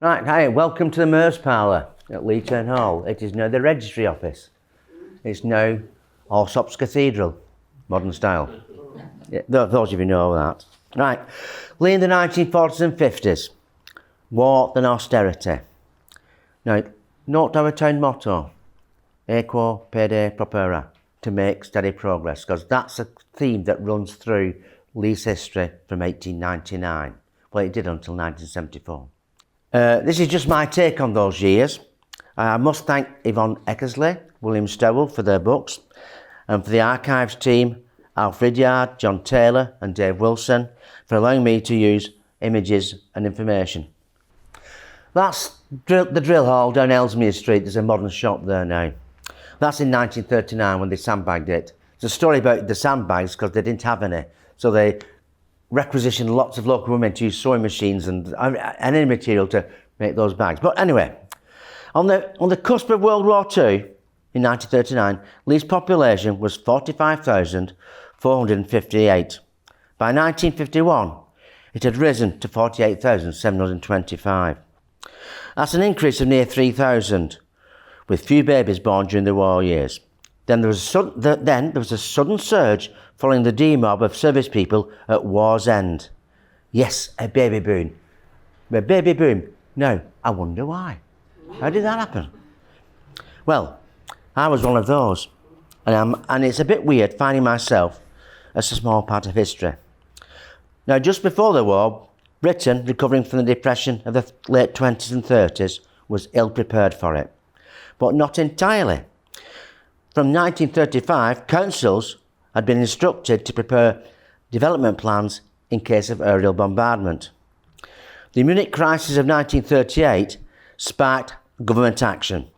Right, hi, welcome to the Merce Parlour at Leigh Hall. It is now the registry office. It's now Allsops Cathedral, modern style. Yeah, those of you know that. Right, Leigh in the 1940s and 50s, war and austerity. Now, note our town motto, Equo pede propera, to make steady progress, because that's a theme that runs through Leigh's history from 1899. Well, it did until 1974. This is just my take on those years. I must thank Yvonne Eckersley, William Stowell for their books, and for the archives team, Alf Ridyard, John Taylor and Dave Wilson, for allowing me to use images and information. That's the drill hall down Ellesmere Street. There's a modern shop there now. That's in 1939 when they sandbagged it. It's a story about the sandbags because they didn't have any. So they requisitioned lots of local women to use sewing machines and any material to make those bags. But anyway, on the cusp of World War II, in 1939, Leigh's population was 45,458. By 1951, it had risen to 48,725. That's an increase of near 3,000, with few babies born during the war years. Then there was a sudden surge following the demob of service people at war's end. Yes, a baby boom. A baby boom. Now, I wonder why. How did that happen? Well, I was one of those. And it's a bit weird finding myself as a small part of history. Now, just before the war, Britain, recovering from the depression of the late 20s and 30s, was ill prepared for it. But not entirely. From 1935, councils had been instructed to prepare development plans in case of aerial bombardment. The Munich crisis of 1938 sparked government action.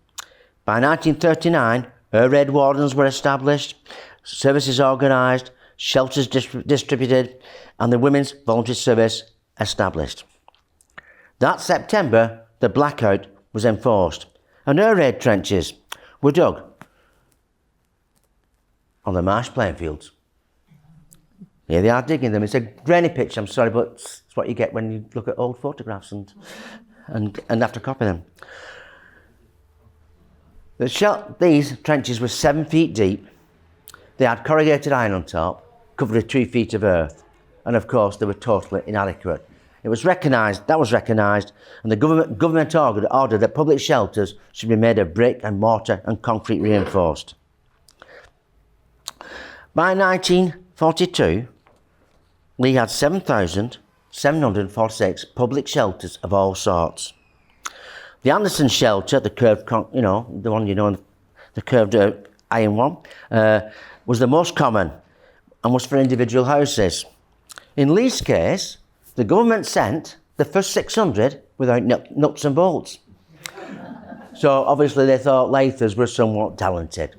By 1939, air raid wardens were established, services organised, shelters distributed, and the Women's Voluntary Service established. That September, the blackout was enforced, and air raid trenches were dug on the marsh playing fields. Here they are digging them. It's a grainy picture, I'm sorry, but it's what you get when you look at old photographs and have to copy them. These trenches were 7 feet deep. They had corrugated iron on top, covered with 2 feet of earth, and of course they were totally inadequate. That was recognised, and the government ordered that public shelters should be made of brick and mortar and concrete reinforced. By 1942, Leigh had 7,746 public shelters of all sorts. The Anderson shelter, the curved, the curved iron one, was the most common and was for individual houses. In Leigh's case, the government sent the first 600 without nuts and bolts. So obviously they thought Lathers were somewhat talented.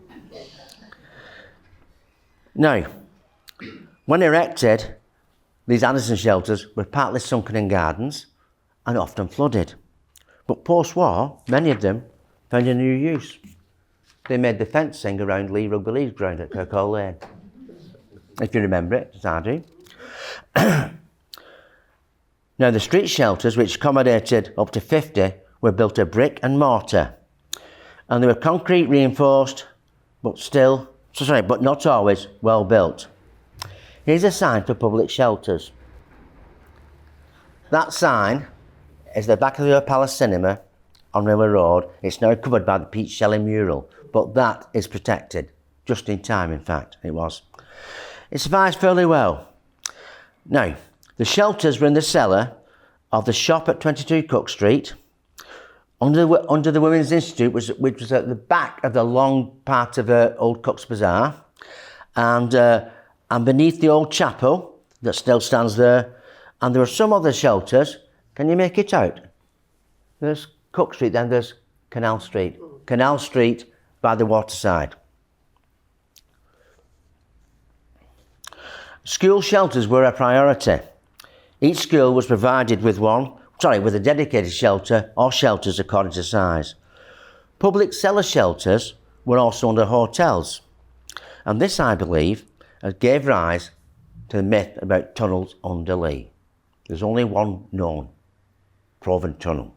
Now, when erected, these Anderson shelters were partly sunken in gardens and often flooded. But post-war, many of them found a new use. They made the fencing around Leigh Rugby League ground at Kirkall Lane. If you remember it, as I do. Now, the street shelters, which accommodated up to 50, were built of brick and mortar. And they were concrete reinforced, but not always well built. Here's a sign for public shelters. That sign is the back of the Palace Cinema on River Road. It's now covered by the Pete Shelley mural, but that is protected. Just in time, in fact, it was. It survives fairly well. Now, the shelters were in the cellar of the shop at 22 Cook Street, under the Women's Institute, which was at the back of the long part of Old Cook's Bazaar, and beneath the old chapel that still stands there. And there are some other shelters. Can you make it out? There's Cook Street, then there's Canal Street. Canal Street by the waterside. School shelters were a priority. Each school was provided with a dedicated shelter or shelters according to size. Public cellar shelters were also under hotels. And this, I believe, gave rise to the myth about tunnels under Leigh. There's only one known, proven tunnel.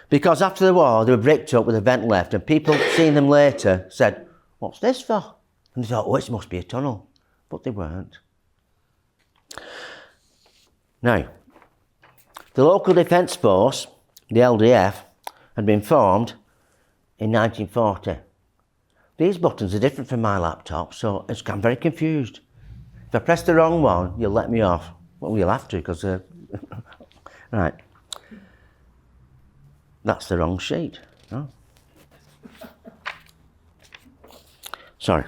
Because after the war, they were bricked up with a vent left, and people seeing them later said, "What's this for?" And they thought, "Oh, it must be a tunnel." But they weren't. Now, the local defence force, the LDF, had been formed in 1940. These buttons are different from my laptop, so I'm very confused. If I press the wrong one, you'll let me off. Well, you'll have to, because... right. That's the wrong sheet. Oh. Sorry.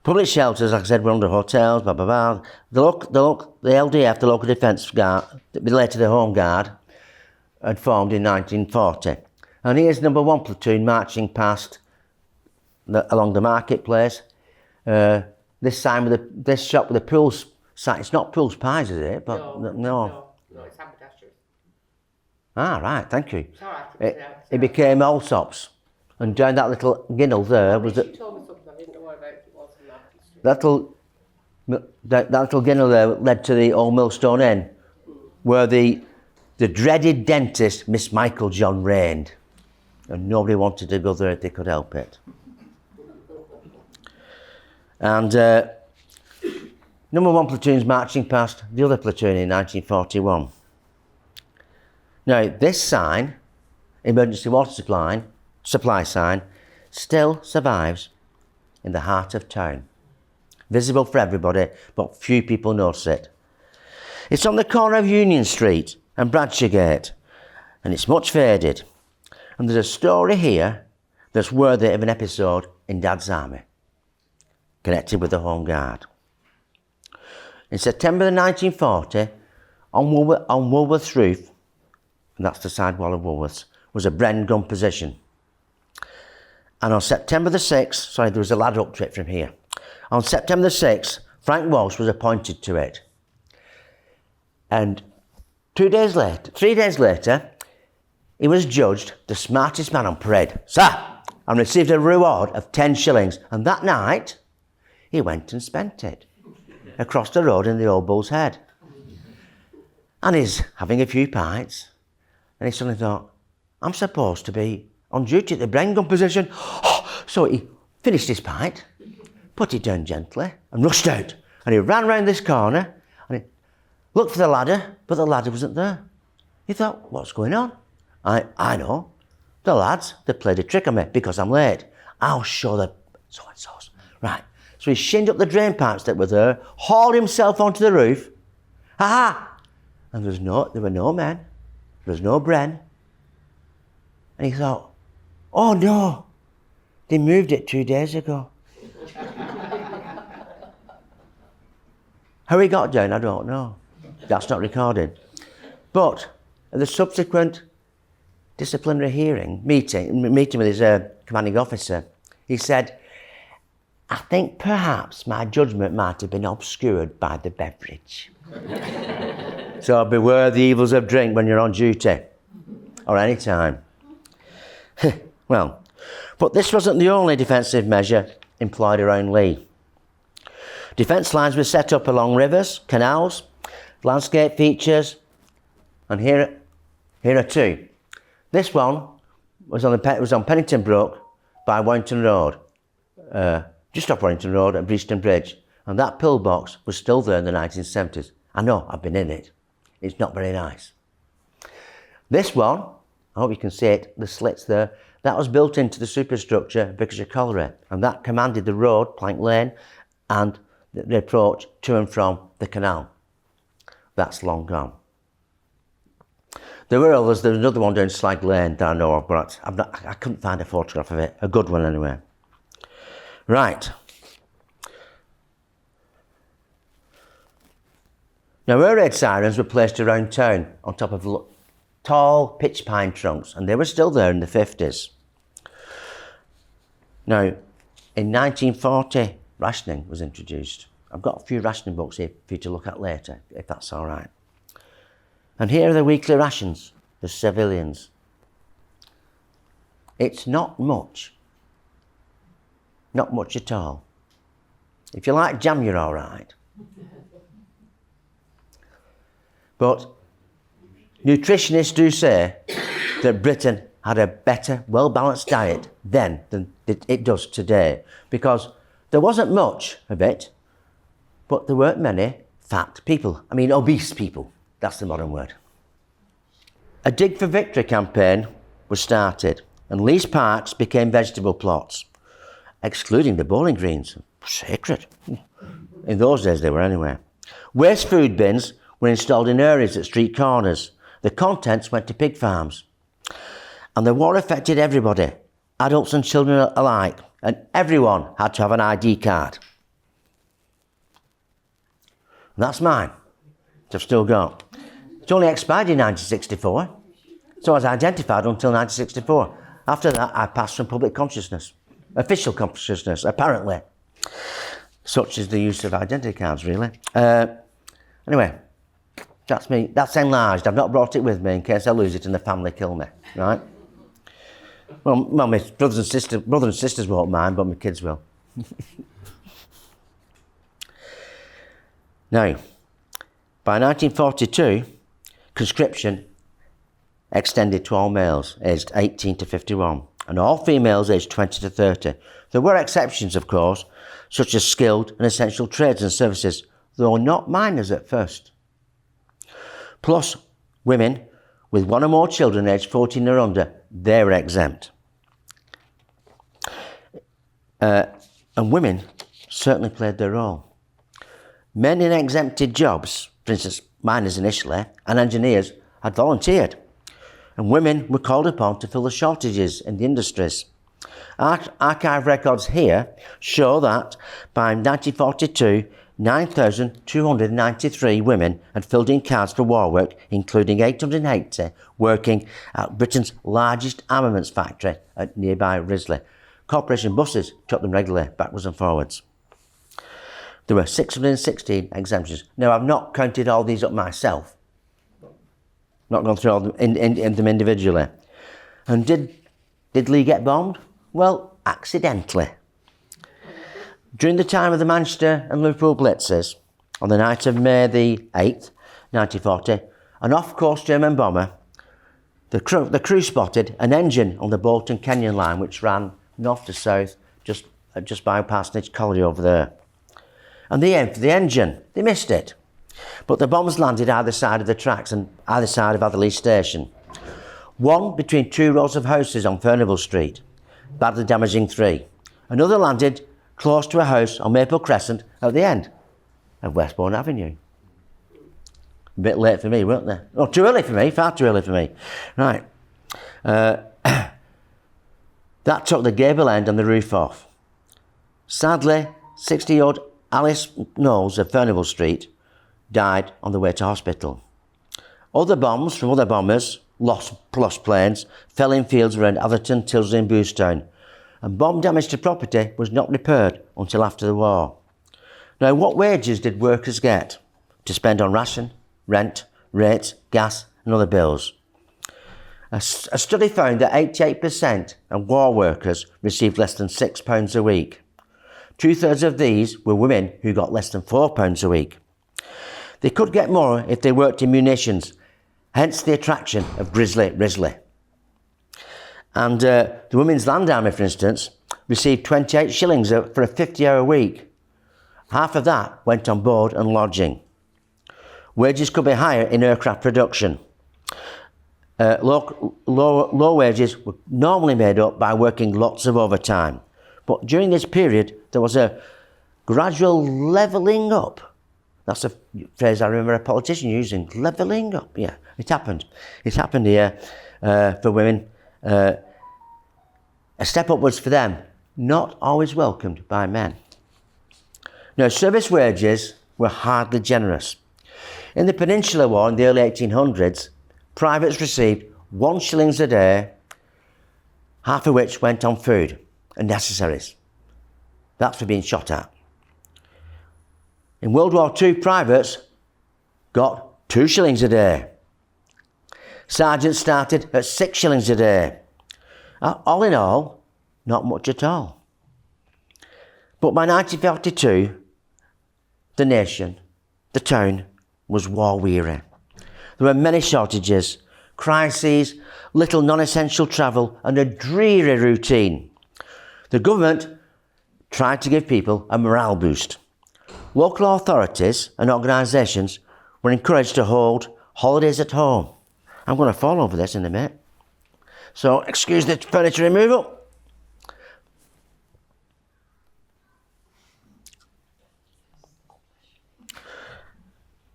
Public shelters, like I said, were under hotels, blah, blah, blah. The LDF, the local defence guard, later the Home Guard, had formed in 1940. And here's number 1 platoon marching past along the marketplace. This shop with the Pools sign. It's not Pools Pies, is it? But no, it's haberdashers. Ah, right, thank you. It's all right. It became Allsops. And down that little ginnel there was She told me something I didn't know what about it was in that little ginnel there led to the old Millstone Inn, where the dreaded dentist, Miss Michael John, reigned. And nobody wanted to go there if they could help it. And number 1 platoon's marching past the other platoon in 1941. Now, this sign, emergency water supply sign, still survives in the heart of town. Visible for everybody, but few people notice it. It's on the corner of Union Street and Bradshawgate, and it's much faded. And there's a story here that's worthy of an episode in Dad's Army, connected with the Home Guard. In September 1940, on Woolworth's roof, and that's the side wall of Woolworth's, was a Bren gun position. And on September the 6th, there was a ladder up to it from here. On September the 6th, Frank Walsh was appointed to it. And 3 days later, he was judged the smartest man on parade, sir, and received a reward of 10 shillings. And that night, he went and spent it across the road in the Old Bull's Head. And he's having a few pints, and he suddenly thought, I'm supposed to be on duty at the Bren gun position. So he finished his pint, put it down gently, and rushed out. And he ran round this corner, and he looked for the ladder, but the ladder wasn't there. He thought, what's going on? I know. The lads, they played a trick on me because I'm late. I'll show the so-and-sos. Right. So he shinned up the drain pipes that were there, hauled himself onto the roof. Ha! And there were no men. There was no Bren. And he thought, oh no, they moved it 2 days ago. How he got down, I don't know. That's not recorded. But at the subsequent disciplinary meeting with his commanding officer, he said, I think perhaps my judgment might have been obscured by the beverage. So beware the evils of drink when you're on duty, or any time. Well, but this wasn't the only defensive measure employed around Leigh. Defence lines were set up along rivers, canals, landscape features, and here are two. This one was on Pennington Brook by Warrington Road, just off Warrington Road at Breaston Bridge, and that pillbox was still there in the 1970s. I know, I've been in it. It's not very nice. This one, I hope you can see it, the slits there, that was built into the superstructure of Vicarage Colliery, and that commanded the road, Plank Lane, and the approach to and from the canal. That's long gone. There were others. There was another one down Slag Lane that I know of, but I couldn't find a photograph of it. A good one anyway. Right. Now, air raid sirens were placed around town on top of tall pitch pine trunks, and they were still there in the 50s. Now, in 1940, rationing was introduced. I've got a few rationing books here for you to look at later, if that's all right. And here are the weekly rations for civilians. It's not much. Not much at all. If you like jam, you're all right. But Nutritionists do say that Britain had a better, well-balanced diet then than it does today, because there wasn't much of it, but there weren't many fat people. I mean, obese people. That's the modern word. A Dig for Victory campaign was started, and Lee's parks became vegetable plots, excluding the bowling greens. Sacred. In those days they were anyway. Waste food bins were installed in areas at street corners. The contents went to pig farms. And the war affected everybody, adults and children alike, and everyone had to have an ID card. And that's mine, which I've still got. It's only expired in 1964, so I was identified until 1964. After that, I passed from public consciousness, official consciousness, apparently. Such is the use of identity cards, really. Anyway, that's me. That's enlarged. I've not brought it with me in case I lose it and the family kill me, right? Well, my brother and sisters won't mind, but my kids will. Now, by 1942, conscription extended to all males aged 18 to 51 and all females aged 20 to 30. There were exceptions, of course, such as skilled and essential trades and services, though not minors at first. Plus, women with one or more children aged 14 or under, they were exempt. And women certainly played their role. Men in exempted jobs, for instance, miners initially, and engineers, had volunteered. And women were called upon to fill the shortages in the industries. Archive records here show that by 1942, 9,293 women had filled in cards for war work, including 880 working at Britain's largest armaments factory at nearby Risley. Corporation buses took them regularly, backwards and forwards. There were 616 exemptions. Now, I've not counted all these up myself. Not gone through all them, in them individually. And did Leigh get bombed? Well, accidentally. During the time of the Manchester and Liverpool blitzes, on the night of May the 8th, 1940, an off-course German bomber, the crew spotted an engine on the Bolton Kenyon line, which ran north to south, just by Parsonage Colliery over there. And they aimed for the engine. They missed it. But the bombs landed either side of the tracks and either side of Atherley Station. One between two rows of houses on Furnival Street, badly damaging 3. Another landed close to a house on Maple Crescent at the end of Westbourne Avenue. A bit late for me, weren't they? Oh, too early for me, far too early for me. Right. That took the gable end and the roof off. Sadly, 60-year-old Alice Knowles of Furnival Street died on the way to hospital. Other bombs from other bombers, lost planes, fell in fields around Atherton, Tilsley and Boostown, and bomb damage to property was not repaired until after the war. Now, what wages did workers get to spend on ration, rent, rates, gas and other bills? A study found that 88% of war workers received less than £6 a week. 2/3 of these were women who got less than £4 a week. They could get more if they worked in munitions, hence the attraction of Grizzly Risley. And the Women's Land Army, for instance, received 28 shillings for a 50-hour week. Half of that went on board and lodging. Wages could be higher in aircraft production. Low wages were normally made up by working lots of overtime. But during this period, there was a gradual levelling up. That's a phrase I remember a politician using, levelling up. Yeah, it happened. It happened here for women. A step upwards for them, not always welcomed by men. Now, service wages were hardly generous. In the Peninsular War in the early 1800s, privates received 1 shilling a day, half of which went on food and necessaries. That's for being shot at. In World War II, privates got 2 shillings a day. Sergeants started at 6 shillings a day. All in all, not much at all. But by 1942, the nation, the town, was war weary. There were many shortages, crises, little non-essential travel and a dreary routine. The government tried to give people a morale boost. Local authorities and organisations were encouraged to hold holidays at home. I'm going to fall over this in a minute. So excuse the furniture removal.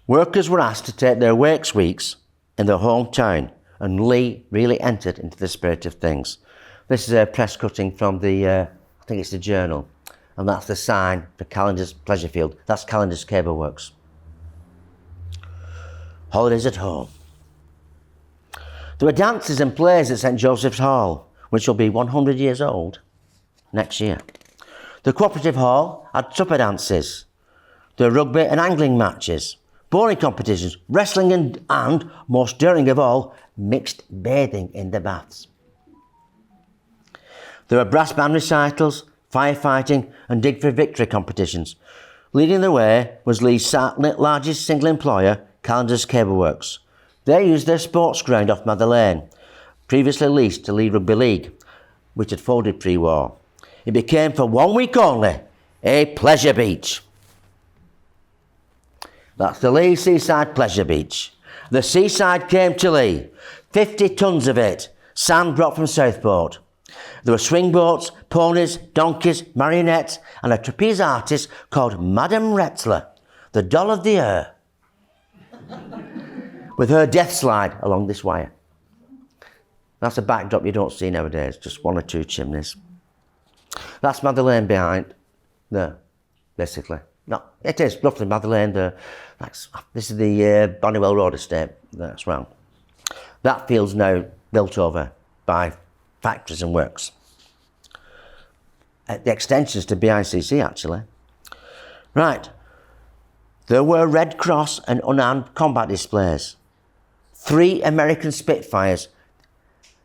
Workers were asked to take their works weeks in their hometown, and Leigh really entered into the spirit of things. This is a press cutting from I think it's the Journal, and that's the sign for Callender's Pleasure Field. That's Callender's Cable Works. Holidays at home. There were dances and plays at St Joseph's Hall, which will be 100 years old next year. The Cooperative Hall had supper dances. There were rugby and angling matches, bowling competitions, wrestling and, most daring of all, mixed bathing in the baths. There were brass band recitals, firefighting and dig for victory competitions. Leading the way was Leigh's largest single employer, Callender's Cable Works. They used their sports ground off Mather Lane, previously leased to Leigh Rugby League, which had folded pre-war. It became, for 1 week only, a pleasure beach. That's the Leigh Seaside Pleasure Beach. The seaside came to Leigh, 50 tons of it, sand brought from Southport. There were swing boats, ponies, donkeys, marionettes, and a trapeze artist called Madame Retzler, the doll of the air, with her death slide along this wire. That's a backdrop you don't see nowadays, just one or two chimneys. That's Mather Lane behind there, basically. No, it is roughly Mather Lane there. This is the Bonnywell Road estate there as well. That field's now built over by factories and works. The extensions to BICC, actually. Right. There were Red Cross and unarmed combat displays. 3 American Spitfires.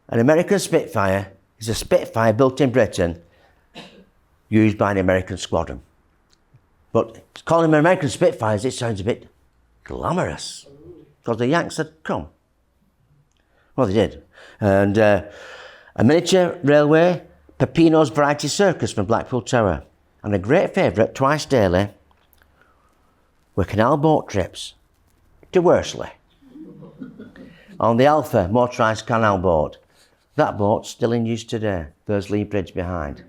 An American Spitfire is a Spitfire built in Britain, used by an American squadron. But calling them American Spitfires, it sounds a bit glamorous, because the Yanks had come. Well, they did. And a miniature railway, Peppino's Variety Circus from Blackpool Tower. And a great favourite, twice daily, were canal boat trips to Worsley. On the Alpha motorised canal boat. That boat's still in use today. There's Leigh Bridge behind.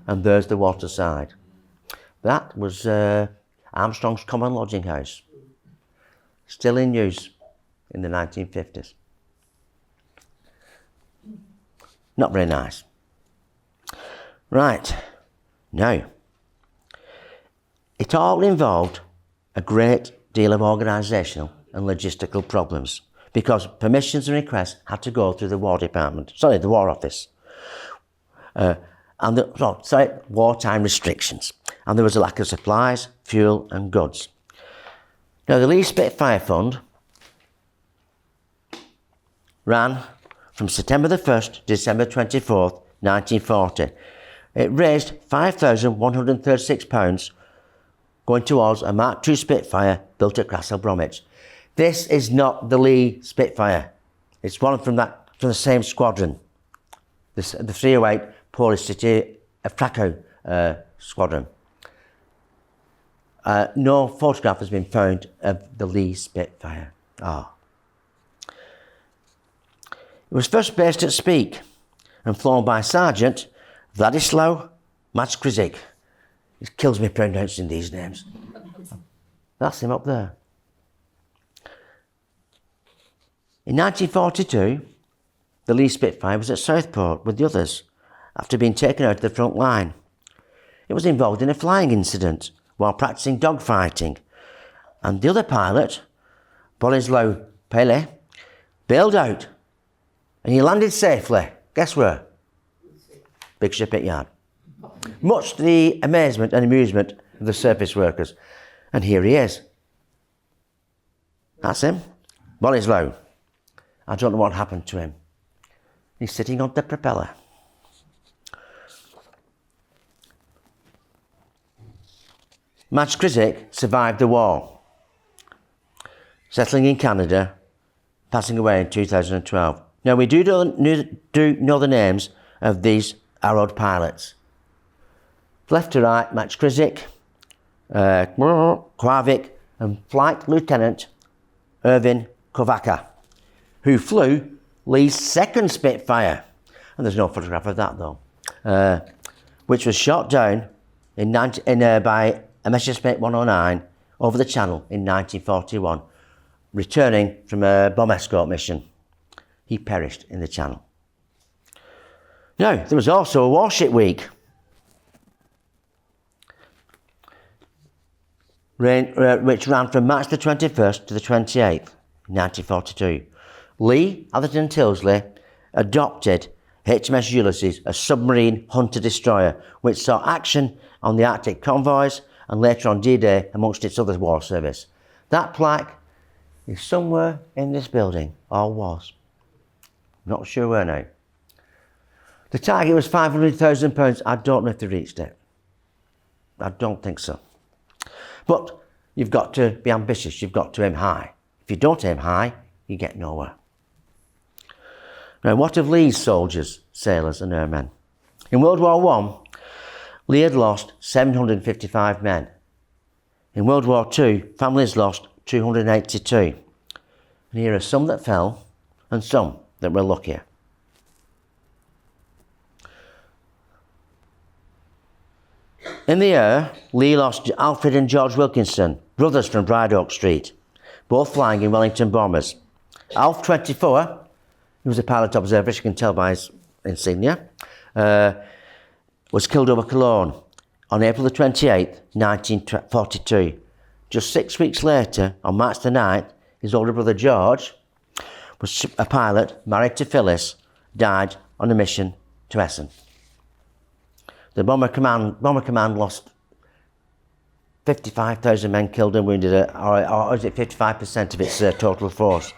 And there's the waterside. That was Armstrong's Common Lodging House. Still in use in the 1950s. Not very nice. Right. Now, it all involved a great deal of organisational and logistical problems, because permissions and requests had to go through the War Department, the War Office. Wartime restrictions. And there was a lack of supplies, fuel and goods. Now, the Leigh Spitfire Fund ran from September the 1st to December 24th, 1940. It raised £5,136 going towards a Mark II Spitfire built at Castle Bromwich. This is not the Leigh Spitfire. It's one from the same squadron, the 308 Polish City of Krakow squadron. No photograph has been found of the Leigh Spitfire. It was first based at Speke and flown by Sergeant Vladislav Matskrizik. It kills me pronouncing these names. That's him up there. In 1942, the Leigh Spitfire was at Southport with the others after being taken out of the front line. It was involved in a flying incident while practicing dogfighting, and the other pilot, Borislav Pele, bailed out and he landed safely. Guess where? Big Shipyard. Much to the amazement and amusement of the surface workers. And here he is. That's him, Borislav. I don't know what happened to him. He's sitting on the propeller. Matskrizik survived the war, settling in Canada passing away in 2012. Now, we do know the names of these Arrowed pilots. Left to right, Max Krizik, Kwarvik, and Flight Lieutenant Irvin Kovaka, who flew Leigh's second Spitfire. And there's no photograph of that, though. Which was shot down by a Messerschmitt 109 over the Channel in 1941, returning from a bomb escort mission. He perished in the Channel. Now, there was also a Warship Week. Which ran from March the 21st to the 28th, 1942. Leigh Atherton Tilsley adopted HMS Ulysses, a submarine hunter-destroyer, which saw action on the Arctic convoys and later on D-Day amongst its other war service. That plaque is somewhere in this building, or was. Not sure where now. The target was £500,000. I don't know if they reached it. I don't think so. But you've got to be ambitious, you've got to aim high. If you don't aim high, you get nowhere. Now, what of Leigh's soldiers, sailors and airmen? In World War I, Leigh had lost 755 men. In World War II, families lost 282. And here are some that fell and some that were luckier. In the air, Leigh lost Alfred and George Wilkinson, brothers from Bride Oak Street, both flying in Wellington bombers. Alf, 24, he was a pilot observer, as you can tell by his insignia, was killed over Cologne on April the 28th, 1942. Just 6 weeks later, on March the 9th, his older brother George, was a pilot, married to Phyllis, died on a mission to Essen. The Bomber Command lost 55,000 men killed and wounded, or is it 55% of its total force?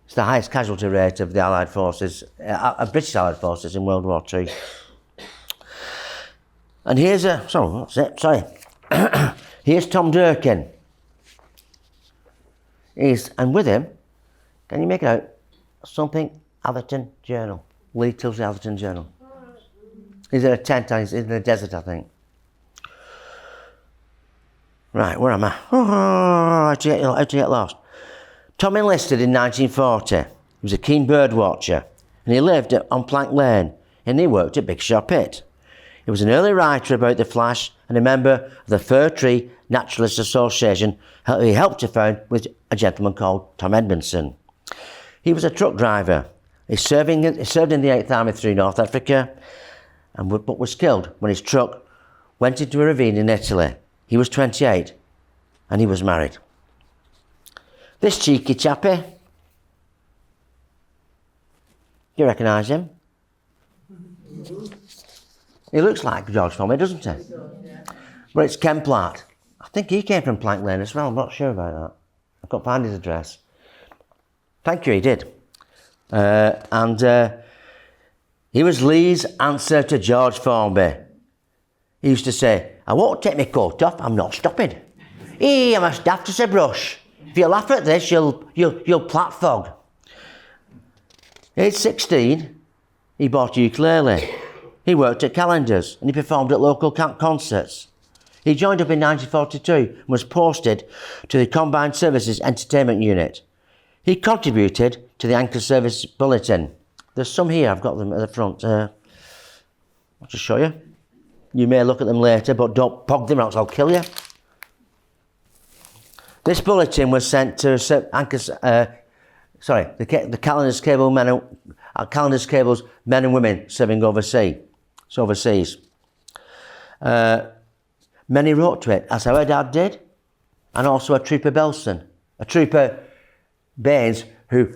It's the highest casualty rate of the Allied forces, British Allied forces in World War II. And here's here's Tom Durkin. And with him, can you make it out? Something Atherton Journal. Leigh Tilsley Atherton Journal. He's in a tent, he's in the desert, I think. Right, where am I? How to get lost. Tom enlisted in 1940. He was a keen bird watcher, and he lived on Plank Lane, and he worked at Big Shop Pit. He was an early writer about the Flash and a member of the Fir Tree Naturalist Association he helped to found with a gentleman called Tom Edmondson. He was a truck driver. He served in the 8th Army through North Africa, but was killed when his truck went into a ravine in Italy. He was 28 and he was married. This cheeky chappie, do you recognise him? He looks like George Formby, doesn't he? But it's Ken Platt. I think he came from Plank Lane as well, I'm not sure about that. I can't find his address. Thank you, he did. He was Leigh's answer to George Formby. He used to say, I won't take my coat off, I'm not stopping. I'm as daft as a brush. If you laugh at this, you'll plat fog. Age 16, he bought a ukulele. He worked at calendars and he performed at local concerts. He joined up in 1942 and was posted to the Combined Services Entertainment Unit. He contributed to the Anchor Service Bulletin. There's some here, I've got them at the front. I'll just show you. You may look at them later, but don't pog them out, I'll kill you. This bulletin was sent to the Calendars Cable's men and women serving overseas. Many wrote to it, as our dad did, and also a Trooper Belson, a Trooper Baines who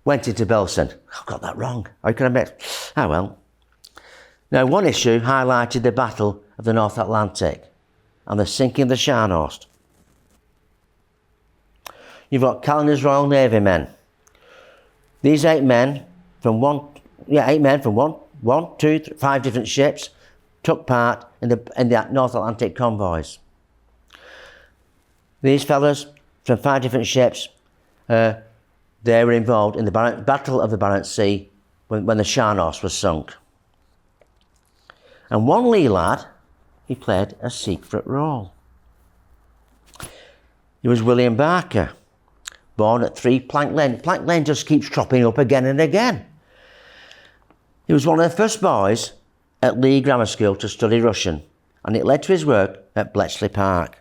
went into Belson. I got that wrong. How can I admit? Ah, well. Now, one issue highlighted the Battle of the North Atlantic and the sinking of the Scharnhorst. You've got Calendar's Royal Navy men. These 8 men from 5 different ships took part in the North Atlantic convoys. These fellas from 5 different ships They were involved in the Battle of the Barents Sea when the Sharnos was sunk. And one Leigh lad, he played a secret role. He was William Barker, born at 3 Plank Lane. Plank Lane just keeps cropping up again and again. He was one of the first boys at Leigh Grammar School to study Russian, and it led to his work at Bletchley Park.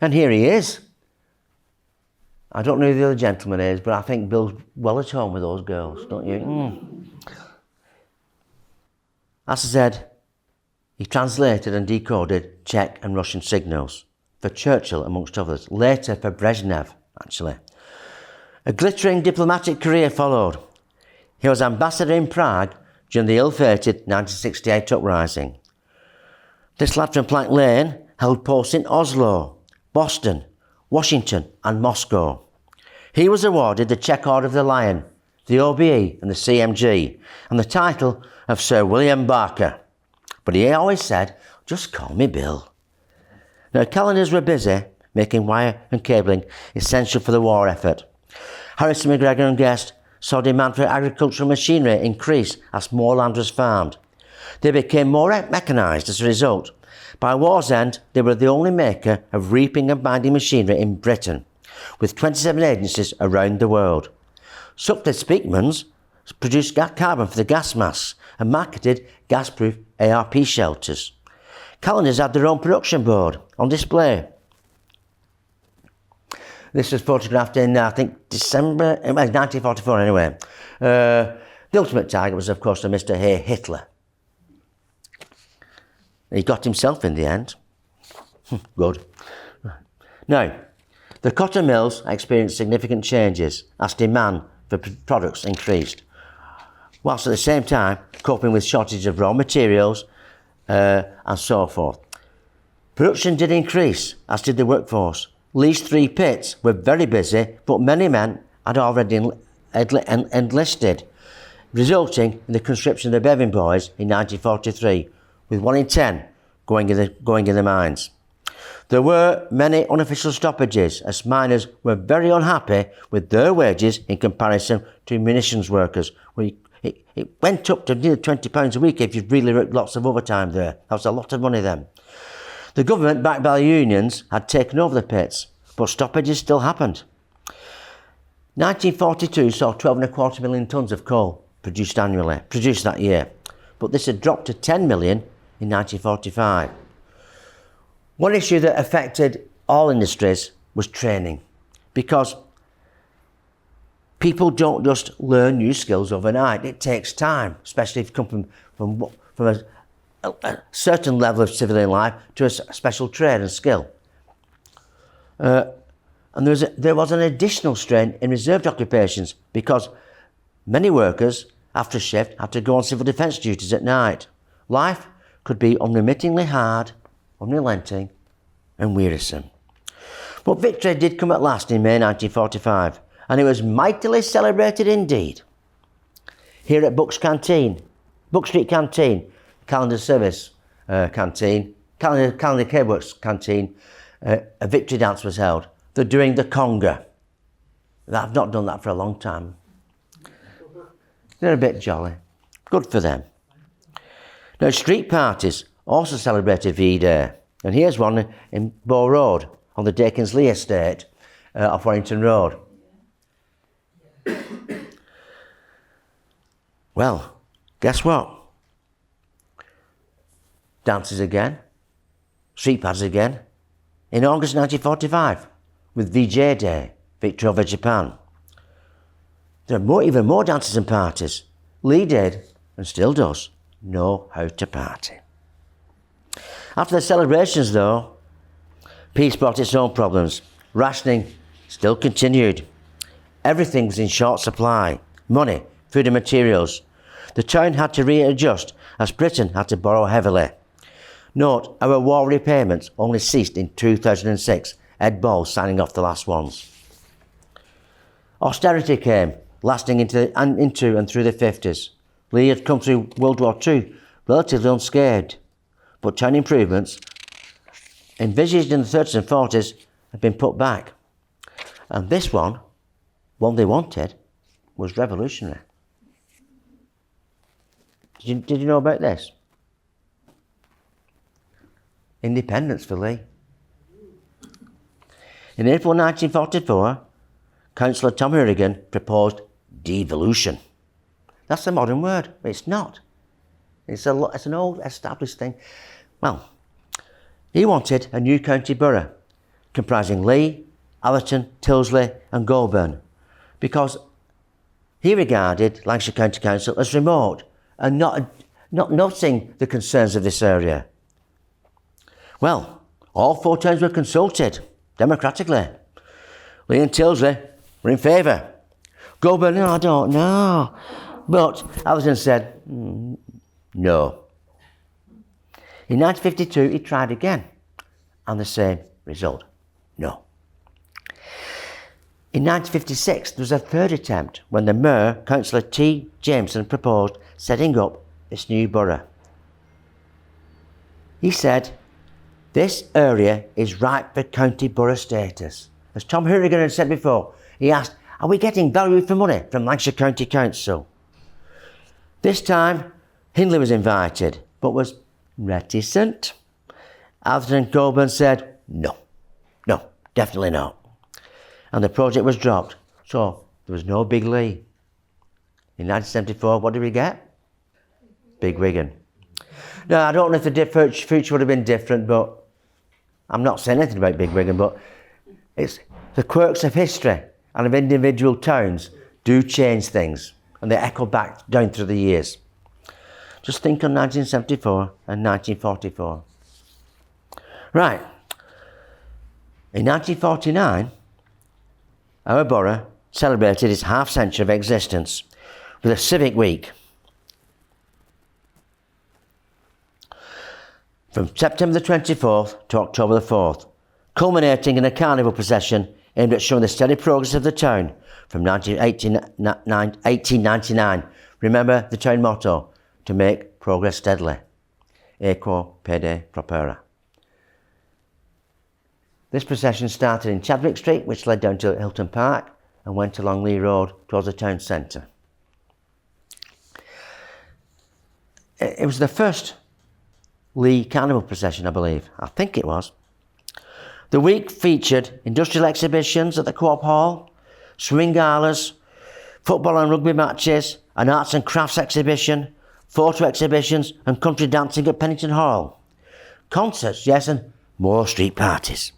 And here he is. I don't know who the other gentleman is, but I think Bill's well at home with those girls, don't you? As I said, he translated and decoded Czech and Russian signals for Churchill, amongst others, later for Brezhnev, actually. A glittering diplomatic career followed. He was ambassador in Prague during the ill-fated 1968 uprising. This lad from Plank Lane held posts in Oslo, Boston, Washington and Moscow. He was awarded the Czech Order of the Lion, the OBE and the CMG, and the title of Sir William Barker. But he always said, just call me Bill. Now, calendars were busy making wire and cabling essential for the war effort. Harrison, McGregor and Guest saw demand for agricultural machinery increase as more land was farmed. They became more mechanised as a result. By war's end, they were the only maker of reaping and binding machinery in Britain, with 27 agencies around the world. Sutcliffe Speakman's produced carbon for the gas masks and marketed gas-proof ARP shelters. Calendars had their own production board on display. This was photographed in, I think, December, 1944 anyway. The ultimate target was, of course, Mr. Hitler. He got himself in the end. Good. Now, the cotton mills experienced significant changes as demand for products increased, whilst at the same time coping with shortage of raw materials and so forth. Production did increase, as did the workforce. Lee's 3 pits were very busy, but many men had already enlisted, resulting in the conscription of the Bevan boys in 1943, with 1 in 10 going in the mines. There were many unofficial stoppages, as miners were very unhappy with their wages in comparison to munitions workers. It went up to nearly £20 a week if you really worked lots of overtime there. That was a lot of money then. The government, backed by the unions, had taken over the pits, but stoppages still happened. 1942 saw 12.25 million tonnes of coal produced that year, but this had dropped to 10 million in 1945. One issue that affected all industries was training, because people don't just learn new skills overnight. It takes time, especially if you come from a certain level of civilian life to a special trade and skill. And there was an additional strain in reserved occupations, because many workers, after a shift, had to go on civil defence duties at night. Life could be unremittingly hard, unrelenting and wearisome. But victory did come at last in May 1945, and it was mightily celebrated indeed. Here at Buck Street Canteen, Calendar Service Canteen, Calendar Cableworks Canteen, a victory dance was held. They're doing the conga. I've not done that for a long time. They're a bit jolly. Good for them. Now, street parties also celebrated V-Day, and here's one in Bow Road on the Dakins Leigh estate off Warrington Road. Well, guess what? Dances again, street parties again, in August 1945 with VJ Day, victory over Japan. There are even more dances and parties. Leigh did, and still does, know how to party. After the celebrations, though, peace brought its own problems. Rationing still continued. Everything was in short supply. Money, food and materials. The town had to readjust as Britain had to borrow heavily. Note, our war repayments only ceased in 2006, Ed Ball signing off the last ones. Austerity came, lasting into and through the 50s. Leigh had come through World War II relatively unscathed, but town improvements envisaged in the 30s and 40s had been put back. And this one What they wanted was revolutionary. Did you know about this? Independence for Leigh. In April 1944, Councillor Tom Hourigan proposed devolution. That's a modern word, but it's not. It's an old established thing. Well, he wanted a new county borough comprising Leigh, Allerton, Tyldesley and Goulburn, because he regarded Lancashire County Council as remote and not noting the concerns of this area. Well, all 4 towns were consulted democratically. Leigh and Tyldesley were in favour. Goulburn, I don't know. But Allerton said, no. In 1952, he tried again, and the same result, no. In 1956, there was a third attempt when the Mayor, Councillor T. Jameson, proposed setting up this new borough. He said, this area is ripe for county borough status. As Tom Hourigan had said before, he asked, are we getting value for money from Lancashire County Council? This time, Hindley was invited, but was reticent. Allerton and Goulburn said, no, definitely not. And the project was dropped, so there was no Big Leigh. In 1974, what did we get? Big Wigan. Now, I don't know if the future would have been different, but I'm not saying anything about Big Wigan, but it's the quirks of history and of individual towns do change things, and they echo back down through the years. Just think on 1974 and 1944. Right. In 1949, our borough celebrated its half-century of existence with a civic week. From September the 24th to October the 4th, culminating in a carnival procession aimed at showing the steady progress of the town from 1899. Remember the town motto, to make progress steadily. Equo pede propera. This procession started in Chadwick Street, which led down to Hilton Park, and went along Leigh Road towards the town centre. It was the first Leigh Carnival procession, I believe. I think it was. The week featured industrial exhibitions at the Co-op Hall, swimming galas, football and rugby matches, an arts and crafts exhibition, photo exhibitions and country dancing at Pennington Hall. Concerts, yes, and more street parties.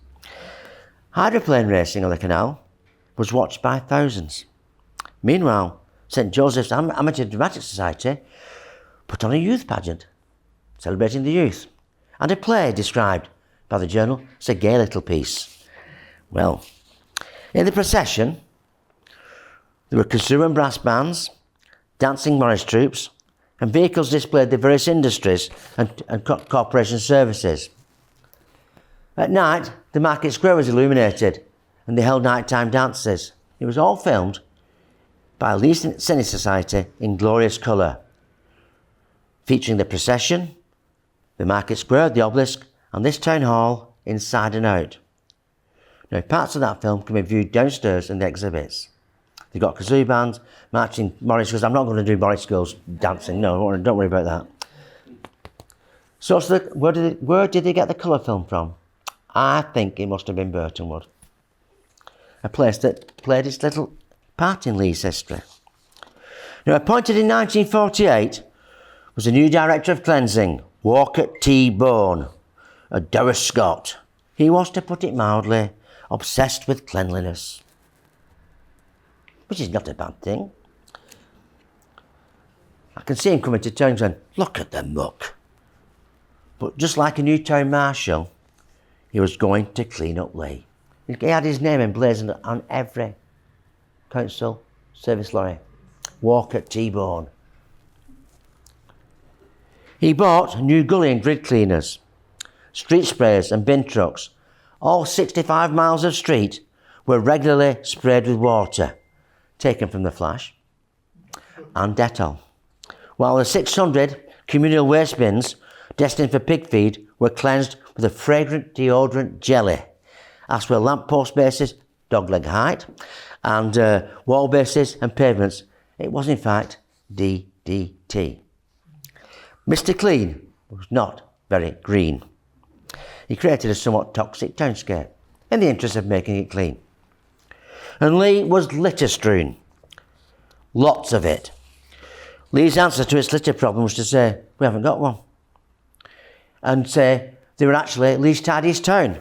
Hydroplane racing on the canal was watched by thousands. Meanwhile, St Joseph's Amateur Dramatic Society put on a youth pageant celebrating the youth, and a play described by the journal as a gay little piece. Well, in the procession, there were kazoo and brass bands, dancing Morris troops, and vehicles displayed the various industries and corporation services. At night, the market square was illuminated, and they held nighttime dances. It was all filmed by Leigh Cine Society in glorious colour, featuring the procession, the market square, the obelisk, and this town hall inside and out. Now, parts of that film can be viewed downstairs in the exhibits. They've got kazoo bands, marching Morris girls. I'm not going to do Morris girls dancing, no, don't worry about that. So where did they get the colour film from? I think it must have been Burtonwood, a place that played its little part in Leigh's history. Now, appointed in 1948 was a new director of cleansing, Walker T. Bone, a dour Scot. He was, to put it mildly, obsessed with cleanliness, which is not a bad thing. I can see him coming to town and saying, look at the muck. But just like a new town marshal, he was going to clean up Leigh. He had his name emblazoned on every council service lorry. Walker T. Bone. He bought new gully and grid cleaners, street sprayers and bin trucks. All 65 miles of street were regularly sprayed with water, taken from the flash, and Dettol, while the 600 communal waste bins destined for pig feed were cleansed with a fragrant deodorant jelly, as were lamppost bases, dogleg height, and wall bases and pavements, it was in fact DDT. Mr. Clean was not very green. He created a somewhat toxic townscape in the interest of making it clean. And Leigh was litter strewn. Lots of it. Leigh's answer to its litter problem was to say, we haven't got one. And say they were actually Leigh's tidiest town.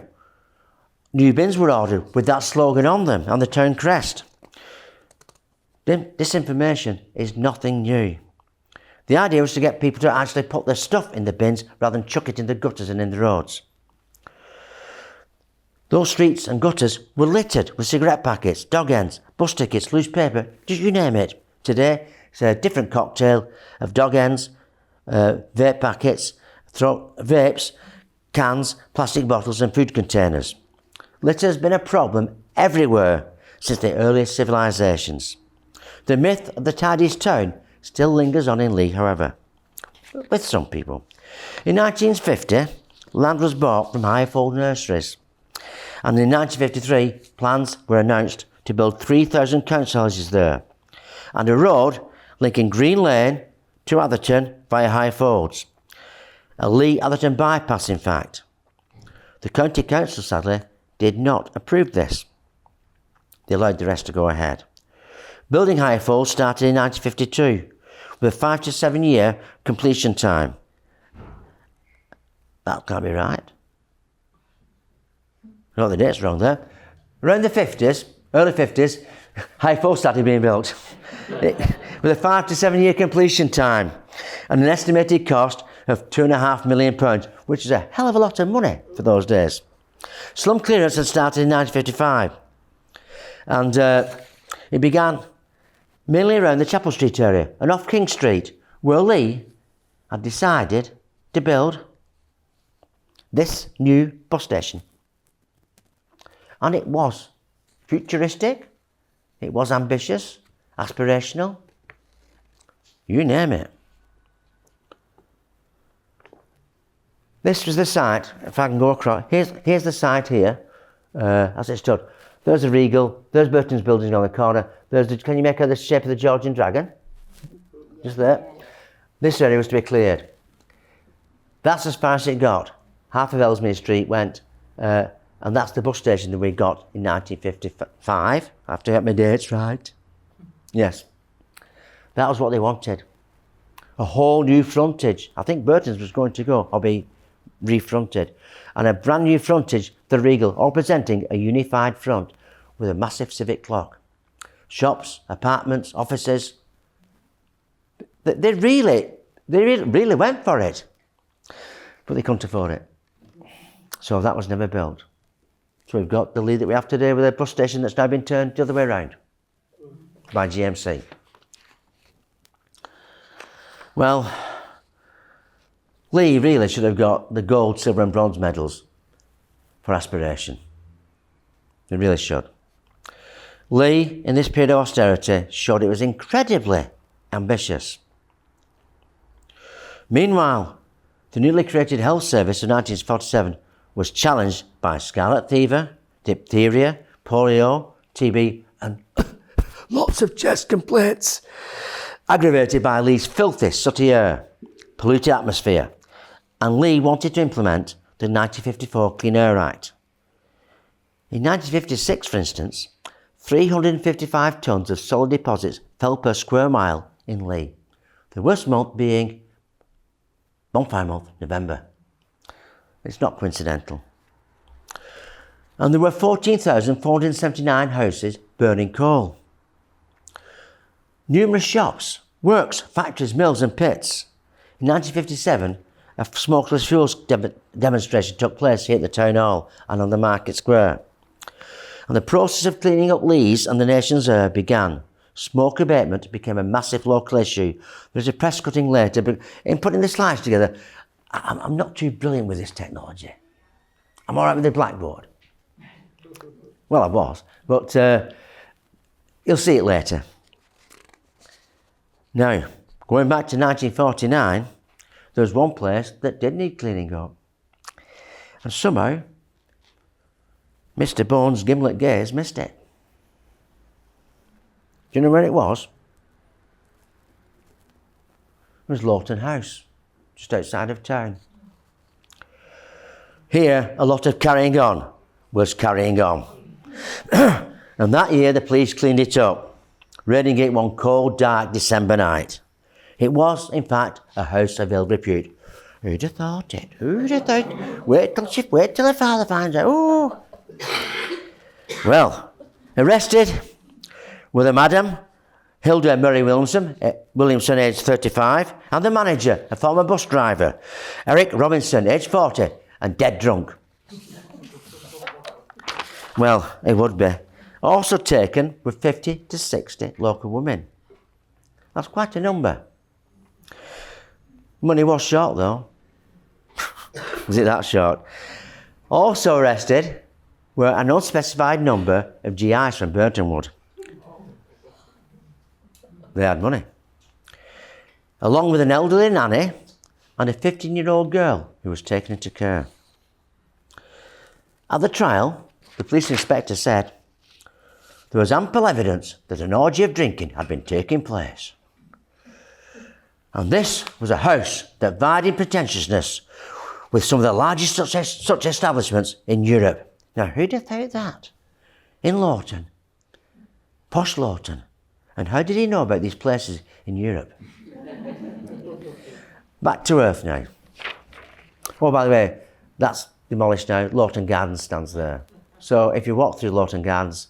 New bins were ordered with that slogan on them, on the town crest. This information is nothing new. The idea was to get people to actually put their stuff in the bins rather than chuck it in the gutters and in the roads. Those streets and gutters were littered with cigarette packets, dog ends, bus tickets, loose paper, just you name it. Today, it's a different cocktail of dog ends, vape packets, vapes, cans, plastic bottles and food containers. Litter has been a problem everywhere since the earliest civilisations. The myth of the tidiest town still lingers on in Leigh, however, with some people. In 1950, land was bought from Highfold nurseries, and in 1953, plans were announced to build 3,000 council houses there, and a road linking Green Lane to Atherton via Highfolds. A Leigh-Atherton bypass, in fact. The County Council, sadly, did not approve this. They allowed the rest to go ahead. Building Highfolds started in 1952, with a 5 to 7 year completion time. That can't be right. I got the dates wrong there. Around the 50s, early 50s, Highfolds started being built with a 5 to 7 year completion time and an estimated cost of £2.5 million, which is a hell of a lot of money for those days. Slum clearance had started in 1955, and it began mainly around the Chapel Street area and off King Street, where Leigh had decided to build this new bus station. And it was futuristic, it was ambitious, aspirational, you name it. This was the site, if I can go across, here's the site here, as it stood. There's the Regal, there's Burton's building on the corner, can you make out the shape of the Georgian dragon? Just there. This area was to be cleared. That's as far as it got. Half of Ellesmere Street went, and that's the bus station that we got in 1955. I have to get my dates right. Yes. That was what they wanted. A whole new frontage. I think Burton's was going to go, or be refronted. And a brand new frontage, the Regal, all presenting a unified front with a massive civic clock. Shops, apartments, offices. They really went for it. But they couldn't afford it. So that was never built. So we've got the Leigh that we have today with a bus station that's now been turned the other way around by GMC. Well, Leigh really should have got the gold, silver and bronze medals for aspiration. They really should. Leigh, in this period of austerity, showed it was incredibly ambitious. Meanwhile, the newly created health service in 1947 was challenged by scarlet fever, diphtheria, polio, TB and lots of chest complaints, aggravated by Leigh's filthy, sooty air, polluted atmosphere, and Leigh wanted to implement the 1954 Clean Air Act. In 1956, for instance, 355 tonnes of solid deposits fell per square mile in Leigh, the worst month being bonfire month, November. It's not coincidental. And there were 14,479 houses burning coal. Numerous shops, works, factories, mills and pits. In 1957, a smokeless fuels demonstration took place here at the Town Hall and on the Market Square. And the process of cleaning up Leigh's and the nation's air began. Smoke abatement became a massive local issue. There's a press cutting later, but in putting the slides together, I'm not too brilliant with this technology. I'm all right with the blackboard. Well, I was, but you'll see it later. Now, going back to 1949, there was one place that did need cleaning up. And somehow, Mr. Bones' gimlet gaze missed it. Do you know where it was? It was Lawton House, just outside of town. Here, a lot of carrying on was carrying on. And that year, the police cleaned it up, raiding it one cold, dark December night. It was, in fact, a house of ill repute. Who'd have thought it? Who'd have thought? Wait till her father finds out. Ooh. Well, arrested were the madam, Hilda Murray Williamson, aged 35, and the manager, a former bus driver, Eric Robinson, aged 40, and dead drunk. Well, it would be. Also taken were 50 to 60 local women. That's quite a number. Money was short, though. Was it that short? Also arrested were an unspecified number of GIs from Burtonwood. They had money. Along with an elderly nanny and a 15-year-old girl who was taken into care. At the trial, the police inspector said there was ample evidence that an orgy of drinking had been taking place. And this was a house that vied in pretentiousness with some of the largest such establishments in Europe. Now, who'd have thought that? In Lawton, posh Lawton. And how did he know about these places in Europe? Back to earth now. Oh, by the way, that's demolished now. Lawton Gardens stands there. So if you walk through Lawton Gardens,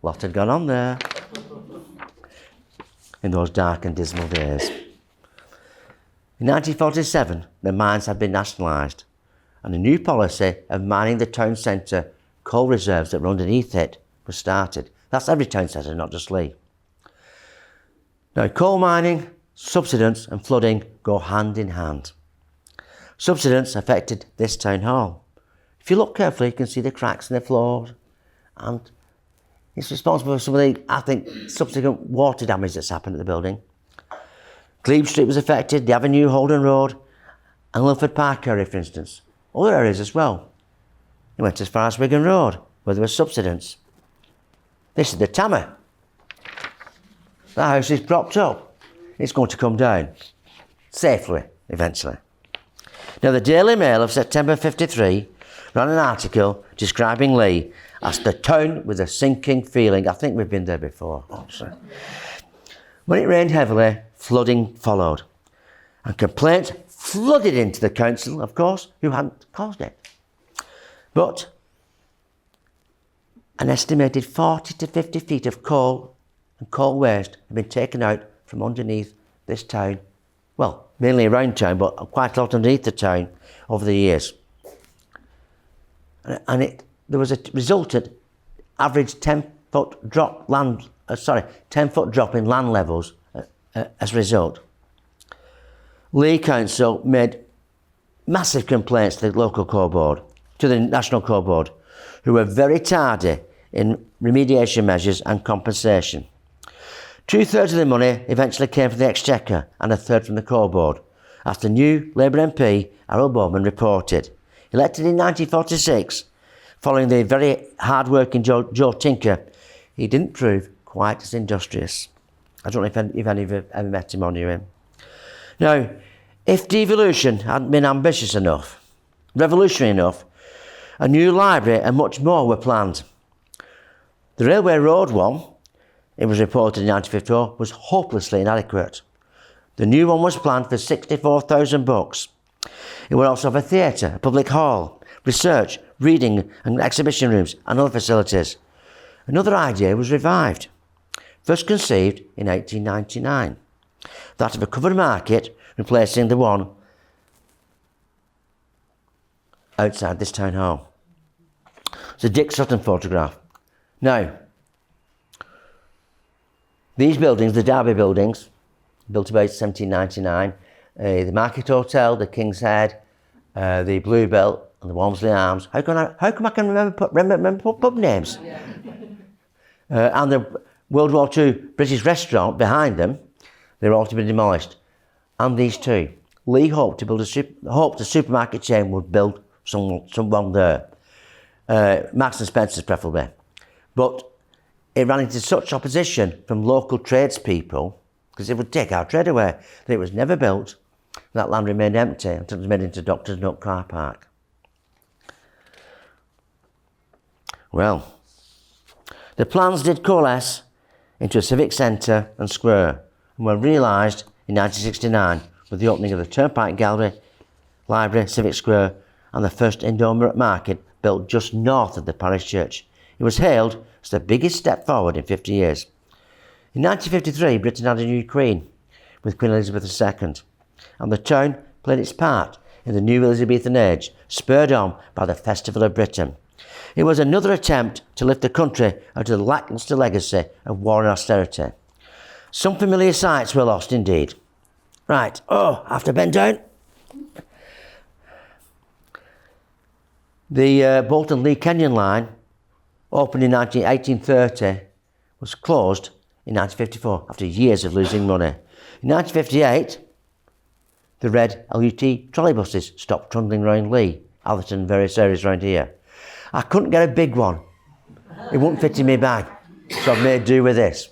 a lot had gone on there in those dark and dismal days. In 1947, the mines had been nationalised, and a new policy of mining the town centre coal reserves that were underneath it was started. That's every town centre, not just Leigh. Now, coal mining, subsidence and flooding go hand in hand. Subsidence affected this town hall. If you look carefully, you can see the cracks in the floors, and it's responsible for some of the, I think, subsequent water damage that's happened at the building. Glebe Street was affected, the Avenue, Holden Road, and Lilford Park area, for instance. Other areas as well. It went as far as Wigan Road, where there was subsidence. This is the Tammer. That house is propped up. It's going to come down. Safely, eventually. Now, the Daily Mail of September 53 ran an article describing Leigh as the town with a sinking feeling. I think we've been there before, actually. When it rained heavily, flooding followed. And complaints flooded into the council, of course, who hadn't caused it. But an estimated 40 to 50 feet of coal and coal waste had been taken out from underneath this town. Well, mainly around town, but quite a lot underneath the town over the years. And there was a resultant average 10-foot drop in land levels as a result. Leigh Council made massive complaints to the local coal board, to the National Coal Board, who were very tardy in remediation measures and compensation. 2/3 of the money eventually came from the Exchequer and 1/3 from the Coal Board, as the new Labour MP, Harold Bowman, reported. Elected in 1946, following the very hard-working Joe Tinker, he didn't prove quite as industrious. I don't know if any of you have ever met him or knew him. Now, if devolution hadn't been ambitious enough, revolutionary enough, a new library and much more were planned. The Railway Road one, it was reported in 1954, was hopelessly inadequate. The new one was planned for 64,000 books. It would also have a theatre, a public hall, research, reading and exhibition rooms and other facilities. Another idea was revived, first conceived in 1899, that of a covered market replacing the one outside this town hall. It's a Dick Sutton photograph. Now, these buildings, the Derby buildings, built about 1799, the Market Hotel, the King's Head, the Bluebell and the Walmsley Arms. How come I can remember pub names? Yeah. And the World War II British restaurant behind them, they're all to be demolished. And these two. Leigh hoped the supermarket chain would build someone there. Marks and Spencer's preferably. But it ran into such opposition from local tradespeople, because it would take our trade away, that it was never built. That land remained empty until it was made into Doctor's Nook car park. Well, the plans did coalesce into a civic centre and square and were realised in 1969 with the opening of the Turnpike Gallery, Library, Civic Square and the first indoor market built just north of the parish church. It was hailed as the biggest step forward in 50 years. In 1953, Britain had a new queen with Queen Elizabeth II, and the town played its part in the new Elizabethan age, spurred on by the Festival of Britain. It was another attempt to lift the country out of the lacklustre legacy of war and austerity. Some familiar sights were lost indeed. Right, I have to bend down. The Bolton-Leigh Kenyon line, opened in 1830, was closed in 1954 after years of losing money. In 1958, the red LUT trolleybuses stopped trundling around Leigh, Atherton and various areas around here. I couldn't get a big one. It wouldn't fit in my bag, so I've made do with this.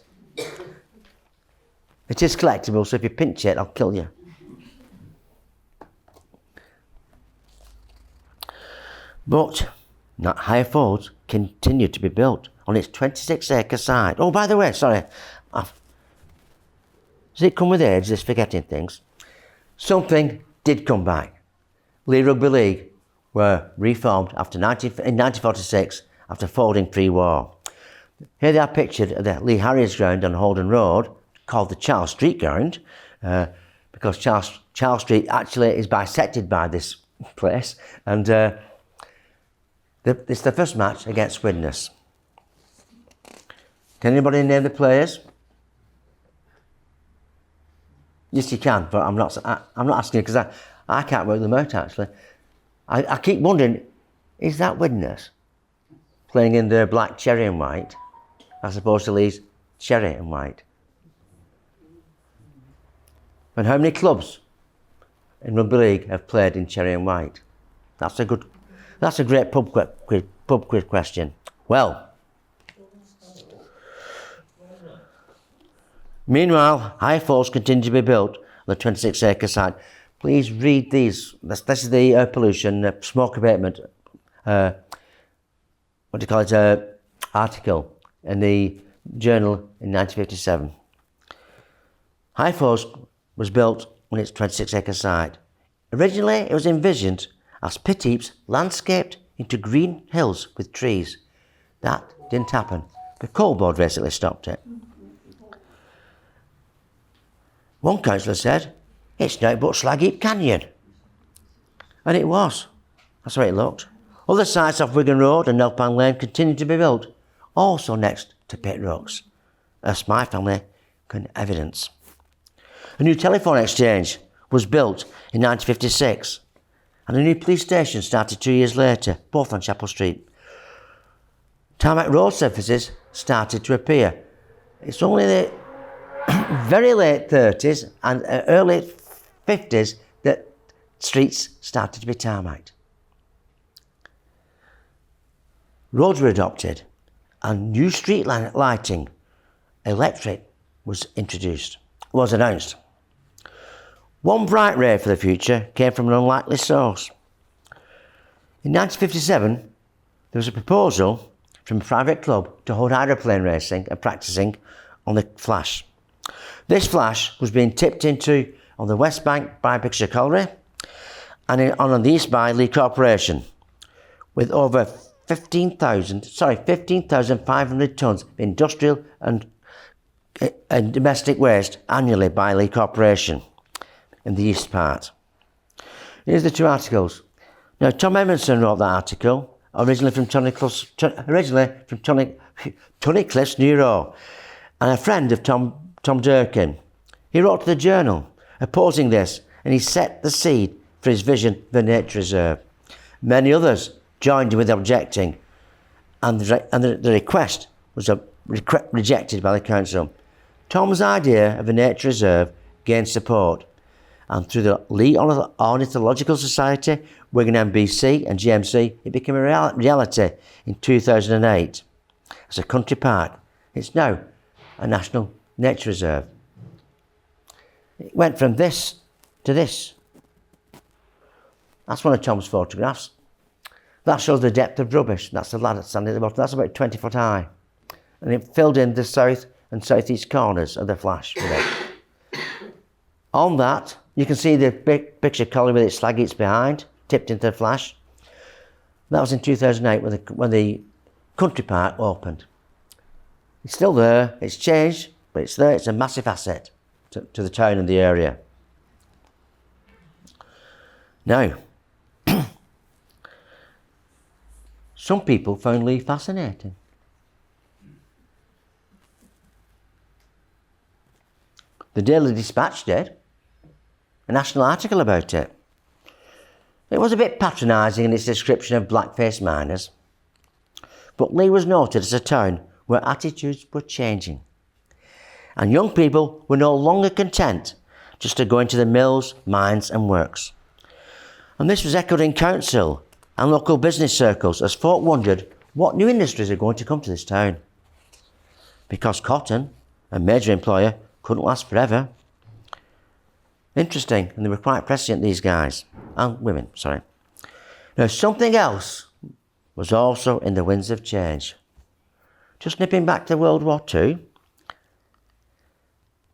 It is collectible, so if you pinch it, I'll kill you. But Higher Fords continued to be built on its 26-acre site. Oh, by the way, sorry. Does it come with age, this forgetting things? Something did come back. Leigh Rugby League were reformed in 1946 after folding pre-war. Here they are pictured at the Leigh Harriers ground on Holden Road, called the Charles Street ground, because Charles Street actually is bisected by this place, and it's the first match against Widnes. Can anybody name the players? Yes, you can, but I'm not asking because I can't work them out actually. I keep wondering, is that Widnes playing in their black cherry and white as opposed to Leigh's cherry and white? And how many clubs in Rugby League have played in cherry and white? That's a great pub quiz question. Well, meanwhile, High Fords continue to be built on the 26-acre site. Please read these. This is the air pollution, smoke abatement, article in the journal in 1957. High Fords was built on its 26-acre site. Originally, it was envisioned as pit heaps landscaped into green hills with trees. That didn't happen. The coal board basically stopped it. One councillor said, "It's no but Slag Heap Canyon." And it was. That's how it looked. Other sites off Wigan Road and Nelpan Lane continued to be built, also next to pit rocks, as my family can evidence. A new telephone exchange was built in 1956, and a new police station started 2 years later, both on Chapel Street. Tarmac road surfaces started to appear. It's only the very late 30s and early 50s that streets started to be tarmacked. Roads were adopted and new street lighting, electric, was announced. One bright ray for the future came from an unlikely source. In 1957, there was a proposal from a private club to hold hydroplane racing and practising on the Flash. This Flash was being tipped into on the west bank by Picture Colliery and on the east by Leigh Corporation, with over 15,500 tonnes of industrial and domestic waste annually by Leigh Corporation in the east part. Here's the two articles. Now, Tom Edmondson wrote that article, originally from Tunnicliff's New Row, and a friend of Tom Durkin. He wrote to the Journal opposing this, and he set the seed for his vision of the nature reserve. Many others joined him with objecting, and the request was rejected by the council. Tom's idea of a nature reserve gained support, and through the Leigh Ornithological Society, Wigan MBC and GMC, it became a reality in 2008 as a country park It's now a national nature reserve. It went from this to this. That's one of Tom's photographs. That shows the depth of rubbish. That's the ladder standing at the bottom. That's about 20 foot high. And it filled in the south and southeast corners of the flash with it. On that, you can see the big picture collie with its slag heaps behind, tipped into the flash. That was in 2008 when the country park opened. It's still there, it's changed, but it's there. It's a massive asset to the town and the area. Now, some people found Leigh fascinating. The Daily Dispatch did a national article about it. It was a bit patronising in its description of black-faced miners, but Leigh was noted as a town where attitudes were changing, and young people were no longer content just to go into the mills, mines and works. And this was echoed in council and local business circles as folk wondered what new industries are going to come to this town. Because cotton, a major employer, couldn't last forever. Interesting, and they were quite prescient, these guys, and women, sorry. Now, something else was also in the winds of change. Just nipping back to World War II,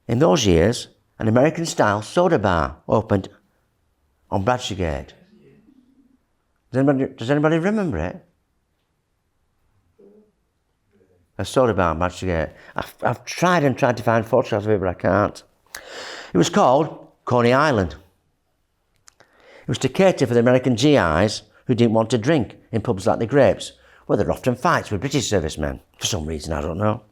in those years, an American-style soda bar opened on Bradshawgate. Does anybody remember it? A soda bar on Bradshawgate. I've tried to find photographs of it, but I can't. It was called Coney Island. It was to cater for the American GIs who didn't want to drink in pubs like the Grapes, where there were often fights with British servicemen. For some reason, I don't know.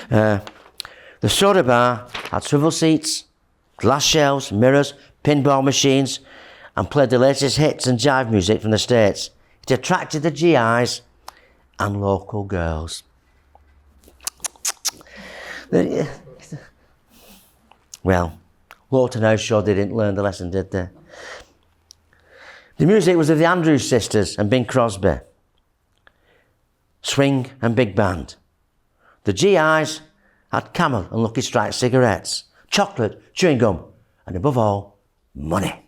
The soda bar had swivel seats, glass shelves, mirrors, pinball machines, and played the latest hits and jive music from the States. It attracted the GIs and local girls. Well, Lawton House sure they didn't learn the lesson, did they? The music was of the Andrews Sisters and Bing Crosby. Swing and big band. The GIs had Camel and Lucky Strike cigarettes, chocolate, chewing gum, and above all, money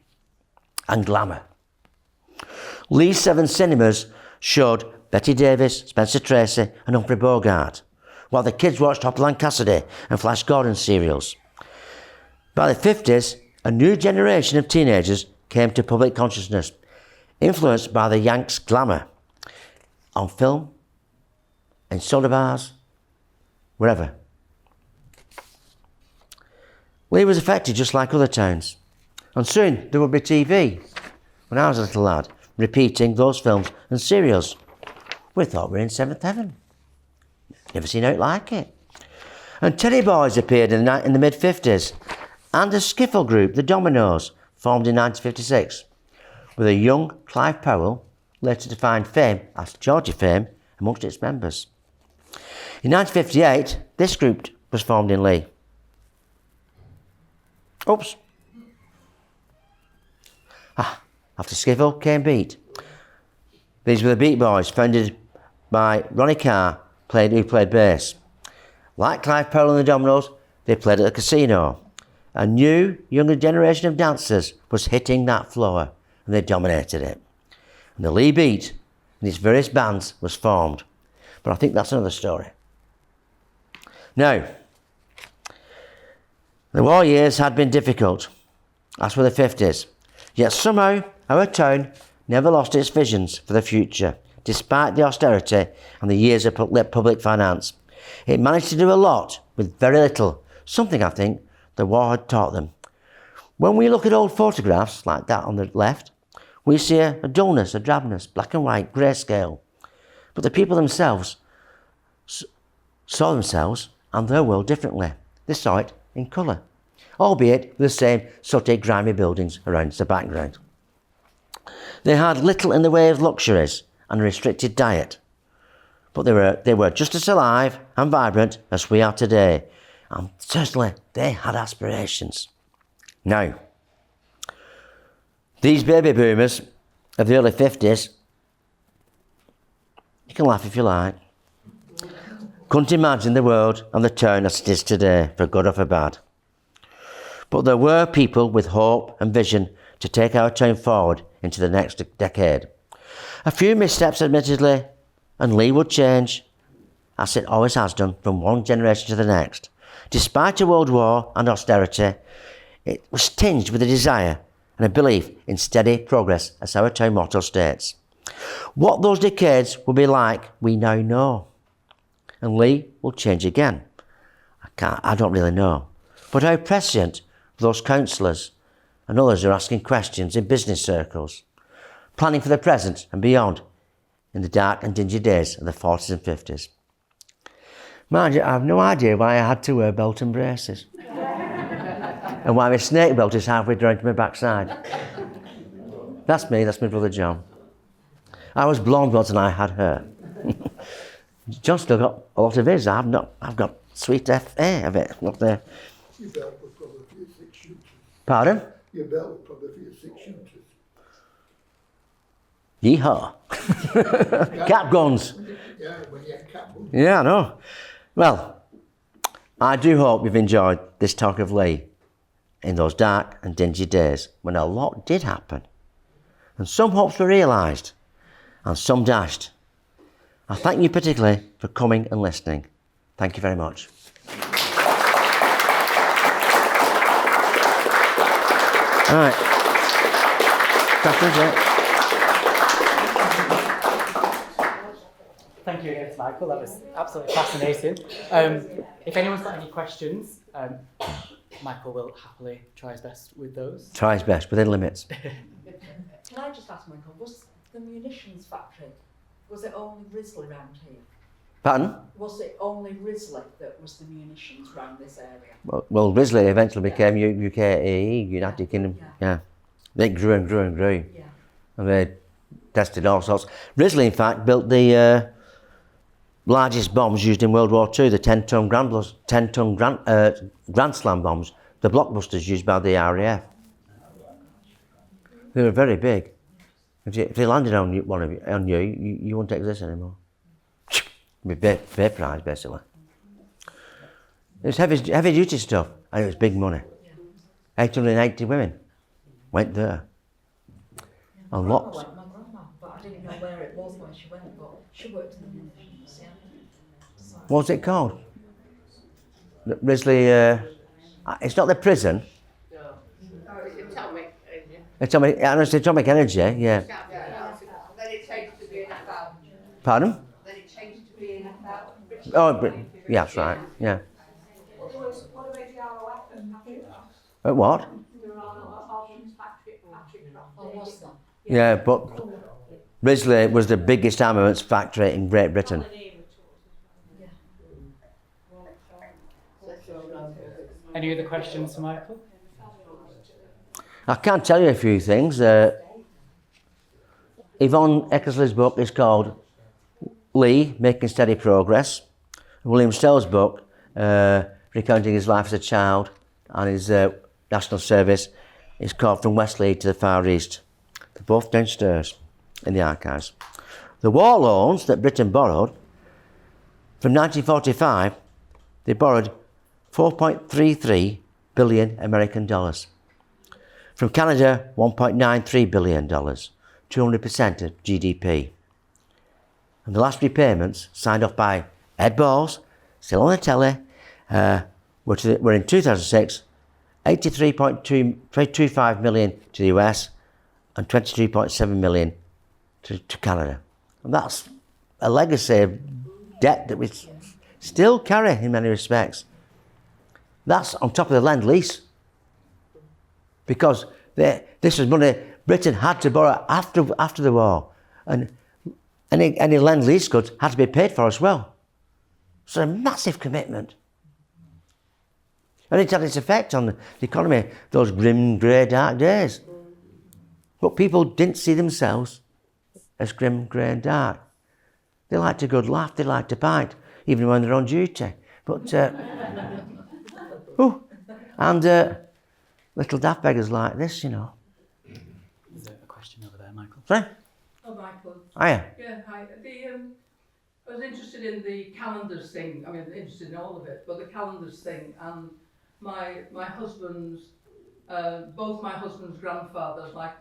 and glamour. Lee's 7 cinemas showed Betty Davis, Spencer Tracy and Humphrey Bogart, while the kids watched Hopalong Cassidy and Flash Gordon serials. By the 50s, a new generation of teenagers came to public consciousness, influenced by the Yanks' glamour, on film, in soda bars, wherever. Leigh was affected just like other towns, and soon there would be TV, when I was a little lad, repeating those films and serials. We thought we were in 7th heaven. Never seen out like it. And Teddy Boys appeared in the mid-50s, and a skiffle group, the Dominoes, formed in 1956, with a young Clive Powell, later to find fame as Georgie fame, amongst its members. In 1958, this group was formed in Leigh. Oops. After skiffle came beat. These were the Beat Boys, founded by Ronnie Carr, who played bass. Like Clive Powell and the Dominoes, they played at a casino. A new, younger generation of dancers was hitting that floor, and they dominated it. And the Leigh Beat and its various bands was formed. But I think that's another story. Now, the war years had been difficult, as were the 50s. Yet somehow, our town never lost its visions for the future, despite the austerity and the years of public finance. It managed to do a lot with very little, something I think the war had taught them. When we look at old photographs, like that on the left, we see a dullness, a drabness, black and white, grayscale. But the people themselves saw themselves and their world differently. They saw it in colour, albeit with the same sooty, grimy buildings around the background. They had little in the way of luxuries and a restricted diet, but they were just as alive and vibrant as we are today, and certainly they had aspirations. Now, these baby boomers of the early 50s, you can laugh if you like, couldn't imagine the world and the town as it is today, for good or for bad. But there were people with hope and vision to take our town forward into the next decade. A few missteps, admittedly, and Leigh would change, as it always has done, from one generation to the next. Despite a world war and austerity, it was tinged with a desire and a belief in steady progress, as our town motto states. What those decades will be like, we now know. And Leigh will change again. I don't really know. But how prescient those councillors and others are asking questions in business circles, planning for the present and beyond in the dark and dingy days of the 40s and 50s. Mind you, I have no idea why I had to wear belt and braces and why my snake belt is halfway down to my backside. That's me, that's my brother John. I was blonde once and I had hair. John still got a lot of his. I've got sweet hair of it. Not there. Your belt was probably for your 6 shooters. Pardon? Your belt was probably for your 6 shooters. Yeehaw. Cap guns. Yeah, when you had cap guns. Yeah, I know. Well, I do hope you've enjoyed this talk of Leigh in those dark and dingy days when a lot did happen. And some hopes were realised and some dashed. I thank you particularly for coming and listening. Thank you very much. All right. Questions, yeah? Thank you again, Michael. That was absolutely fascinating. If anyone's got any questions, Michael will happily try his best with those. Try his best, within limits. Can I just ask, Michael, was the munitions factory, was it only Risley round here? Pardon? Was it only Risley that was the munitions round this area? Well, Risley eventually became UKAE, United Kingdom. Yeah. They grew and grew and grew. Yeah. And they tested all sorts. Risley, in fact, built the largest bombs used in World War II, the 10-ton Grand Slam bombs, the blockbusters used by the RAF. They were very big. If they landed on you, you wouldn't exist anymore. You'd be vaporised, basically. It was heavy duty stuff, and it was big money. 880 women went there. A lot. My grandma, but I didn't know where it was when she went, but she worked in the munitions, yeah. So, What's it called? Risley, it's not the prison. No. Oh, it's atomic, isn't it? It's Atomic Energy, yeah. Yeah. Then it changed to be an FL. Pardon? Then it changed to be an FL. Oh, but, yeah, that's right, yeah. What about the ROF and factory? What? There are arms factory oh, was that? Yeah, but Risley was the biggest armaments factory in Great Britain. Any other questions for Michael? I can tell you a few things. Yvonne Eckersley's book is called Leigh, Making Steady Progress. William Stell's book, recounting his life as a child and his national service, is called From West Leigh to the Far East. They're both downstairs in the archives. The war loans that Britain borrowed, from 1945, they borrowed 4.33 billion American dollars. From Canada, $1.93 billion, 200% of GDP. And the last repayments, signed off by Ed Balls, still on the telly, were in 2006, 83.25 million to the US and 23.7 million to Canada. And that's a legacy of debt that we still carry in many respects. That's on top of the Lend-Lease. Because this was money Britain had to borrow after the war. And any Lend-Lease goods had to be paid for as well. So a massive commitment. And it had its effect on the economy, those grim, grey, dark days. But people didn't see themselves as grim, grey and dark. They liked a good laugh, they liked a pint, even when they're on duty. But, little daft beggars like this, you know. There's a question over there, Michael. Sorry? Oh, Michael. Hiya. Yeah, hi. I was interested in the calendars thing. I mean, interested in all of it, but the calendars thing. And my husband's, both my husband's grandfathers, like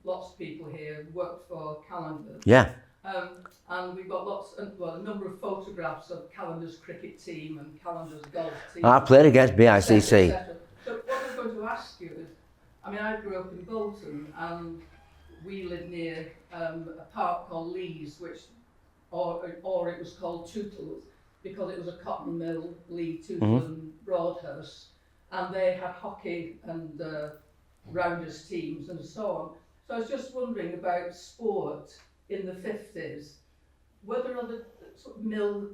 lots of people here, worked for calendars. Yeah. And we've got a number of photographs of Callender's cricket team and Callender's golf team. I played against BICC. et cetera. So what I was going to ask you is, I mean, I grew up in Bolton, and we lived near a park called Leigh's, or it was called Tootles, because it was a cotton mill, Leigh, Tootle and Broadhurst, and they had hockey and rounders teams and so on. So I was just wondering about sport in the 50s. Were there other sort of mill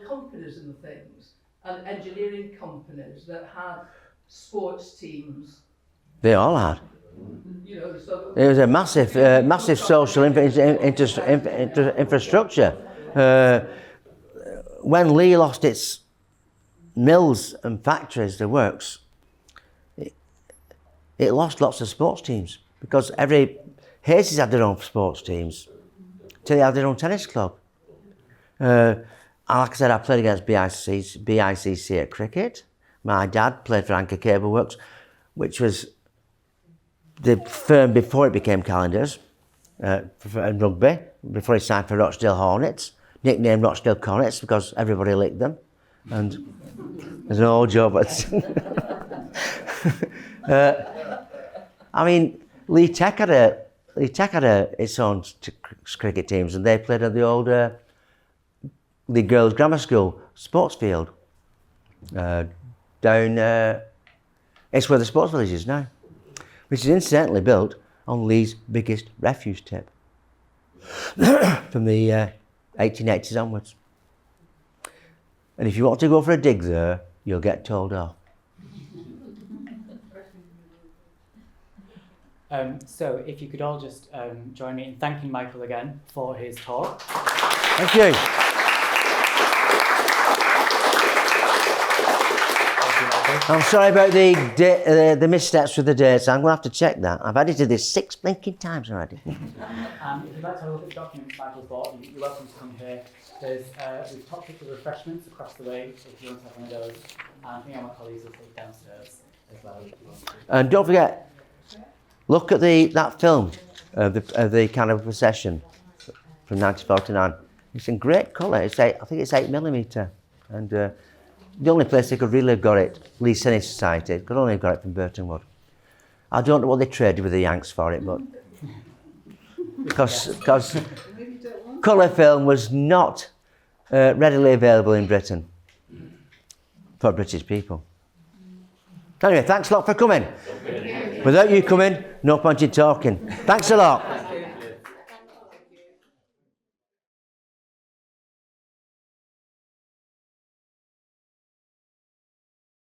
companies and things, and engineering companies that had sports teams? They all had. You know, so It was a massive social infrastructure. When Leigh lost its mills and factories, the works, it lost lots of sports teams, because Hayes had their own sports teams till they had their own tennis club. And like I said, I played against BICC at cricket. My dad played for Anchor Cable Works, which was the firm before it became Calendars, in rugby, before he signed for Rochdale Hornets, nicknamed Rochdale Cornets because everybody licked them. And there's an old job. I mean, Leigh Tech had its own cricket teams, and they played at the old Leigh Girls Grammar School sports field. Down, it's where the sports village is now, which is incidentally built on Leigh's biggest refuse tip from the 1880s onwards. And if you want to go for a dig there, you'll get told off. So if you could all just join me in thanking Michael again for his talk. Thank you. I'm sorry about the missteps with the dates. I'm going to have to check that. I've edited this 6 blinking times already. If you'd like to have a look at the documents Michael's bought, you're welcome to come here. We've topped up with refreshments across the way if you want to have one of those. And I think our colleagues will take downstairs as well. And don't forget, look at that film of the kind of procession from 1949. It's in great colour. I think it's 8mm, and the only place they could really have got it, Leigh Cine Society, could only have got it from Burton Wood. I don't know what they traded with the Yanks for it, but because colour film was not readily available in Britain for British people. Anyway, thanks a lot for coming. Without you coming, no point in talking. Thanks a lot.